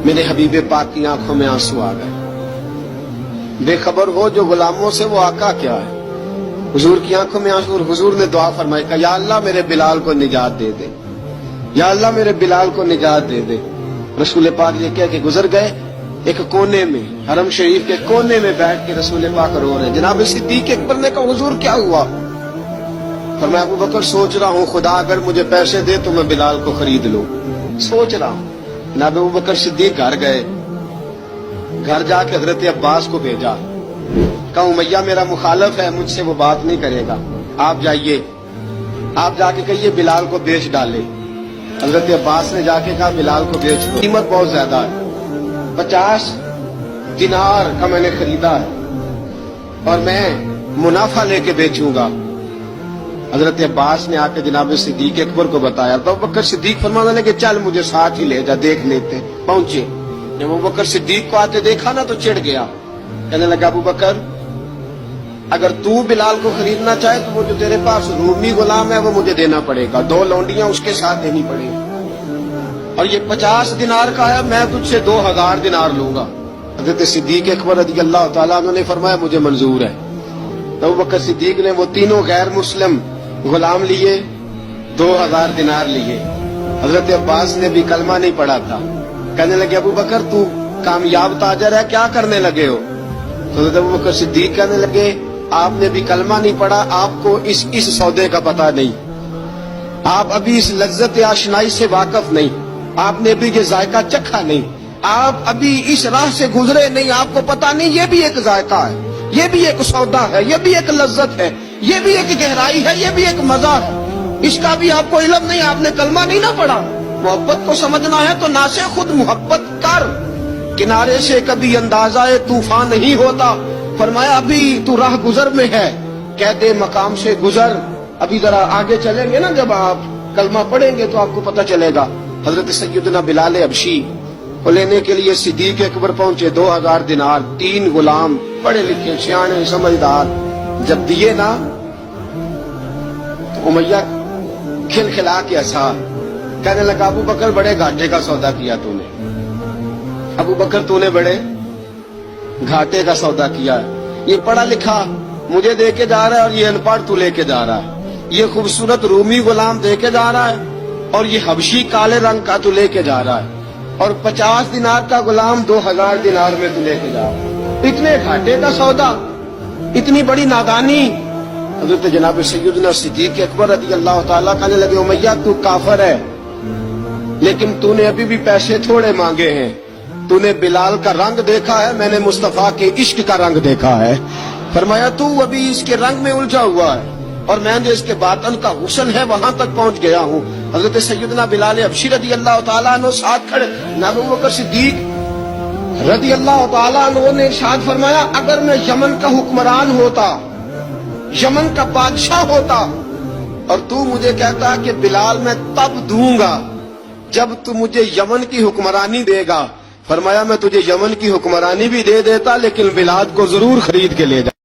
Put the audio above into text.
میرے حبیب پاک کی آنکھوں میں آنسو آ گئے. بے خبر ہو جو غلاموں سے وہ آقا کیا ہے. حضور کی آنکھوں میں آنسو اور حضور نے دعا فرمائی کہ یا اللہ میرے بلال کو نجات دے دے, یا اللہ میرے بلال کو نجات دے دے. رسول پاک یہ کہہ کے گزر گئے. ایک کونے میں حرم شریف کے کونے میں بیٹھ کے رسول پاک رو رہے ہیں. جناب صدیق اکبر نے کہا حضور کیا ہوا؟ فرمایا ابو بکر سوچ رہا ہوں خدا اگر مجھے پیسے دے تو میں بلال کو خرید لوں, سوچ رہا ہوں. جناب ابو بکر صدیق گھر گئے. گھر جا کے حضرت عباس کو بھیجا, کہا امیہ میرا مخالف ہے, مجھ سے وہ بات نہیں کرے گا, آپ جائیے, آپ جا کے کہیے بلال کو بیچ ڈالے. حضرت عباس نے جا کے کہا بلال کو بیچ دو, قیمت بہت زیادہ ہے, 50 دینار کا میں نے خریدا ہے اور میں منافع لے کے بیچوں گا. حضرت عباس نے آ کے جناب صدیق اکبر کو بتایا تو ابو بکر صدیق فرمانے لگے چل مجھے ساتھ ہی لے جا, دیکھ لیتے. پہنچے, جب ابو بکر صدیق کو آتے دیکھا نا تو چڑ گیا. کہنے لگا ابو بکر اگر تو بلال کو خریدنا چاہے تو وہ جو تیرے پاس رومی غلام ہے وہ مجھے دینا پڑے گا, 2 لونڈیاں اس کے ساتھ دینی پڑے گی, اور یہ 50 دینار کا ہے, میں تجھ سے 2000 دینار لوں گا. حضرت صدیق اکبر رضی اللہ تعالیٰ عنہ نے فرمایا مجھے منظور ہے. ابو بکر صدیق نے وہ تینوں غیر مسلم غلام لیے, 2000 دینار لیے. حضرت عباس نے بھی کلمہ نہیں پڑھا تھا. کہنے لگے ابو بکر تو کامیاب تاجر ہے, کیا کرنے لگے ہو؟ تو حضرت ابو بکر صدیق کہنے لگے آپ نے بھی کلمہ نہیں پڑھا, آپ کو اس سودے کا پتہ نہیں, آپ ابھی اس لذت آشنائی سے واقف نہیں, آپ نے بھی یہ ذائقہ چکھا نہیں, آپ ابھی اس راہ سے گزرے نہیں, آپ کو پتہ نہیں یہ بھی ایک ذائقہ ہے, یہ بھی ایک سودا ہے, یہ بھی ایک لذت ہے, یہ بھی ایک گہرائی ہے, یہ بھی ایک مزہ ہے, اس کا بھی آپ کو علم نہیں, آپ نے کلمہ نہیں نہ پڑھا. محبت کو سمجھنا ہے تو نہ سے خود محبت کر, کنارے سے کبھی اندازہ طوفان نہیں ہوتا. فرمایا ابھی تو راہ گزر میں ہے, کہہ دے مقام سے گزر, ابھی ذرا آگے چلیں گے نا, جب آپ کلمہ پڑھیں گے تو آپ کو پتہ چلے گا. حضرت سیدنا بلال حبشی کو لینے کے لیے صدیق اکبر پہنچے, 2000 دینار, 3 غلام پڑھے لکھے سیانے سمجھدار. جب دیے نا تو امیہ کھلکھلا کے ہنسا, کہنے لگا ابو بکر بڑے گھاٹے کا سودا کیا تو نے, ابو بکر تو نے بڑے گھاٹے کا سودا کیا ہے. یہ پڑھا لکھا مجھے دے کے جا رہا ہے اور یہ ان پڑھ تو لے کے جا رہا ہے, یہ خوبصورت رومی غلام دے کے جا رہا ہے اور یہ حبشی کالے رنگ کا تو لے کے جا رہا ہے, اور 50 دینار کا غلام 2000 دینار میں تو لے کے جا رہا ہے. اتنے گھاٹے کا سودا, اتنی بڑی نادانی. حضرت جناب سیدنا صدیق اکبر رضی اللہ تعالیٰ کہنے لگے امیہ تو کافر ہے, لیکن تو نے ابھی بھی پیسے تھوڑے مانگے ہیں, تو نے بلال کا رنگ دیکھا ہے, میں نے مصطفیٰ کے عشق کا رنگ دیکھا ہے. فرمایا تو ابھی اس کے رنگ میں الجھا ہوا ہے, اور میں جو اس کے باطن کا حسن ہے وہاں تک پہنچ گیا ہوں. حضرت سیدنا بلال حبشی رضی اللہ تعالیٰ عنہ ساتھ کھڑے. ابو بکر صدیق رضی اللہ تعالیٰ عنہ نے ارشاد فرمایا اگر میں یمن کا حکمران ہوتا, یمن کا بادشاہ ہوتا, اور تو مجھے کہتا کہ بلال میں تب دوں گا جب تو مجھے یمن کی حکمرانی دے گا, فرمایا میں تجھے یمن کی حکمرانی بھی دے دیتا لیکن بلاد کو ضرور خرید کے لے جا.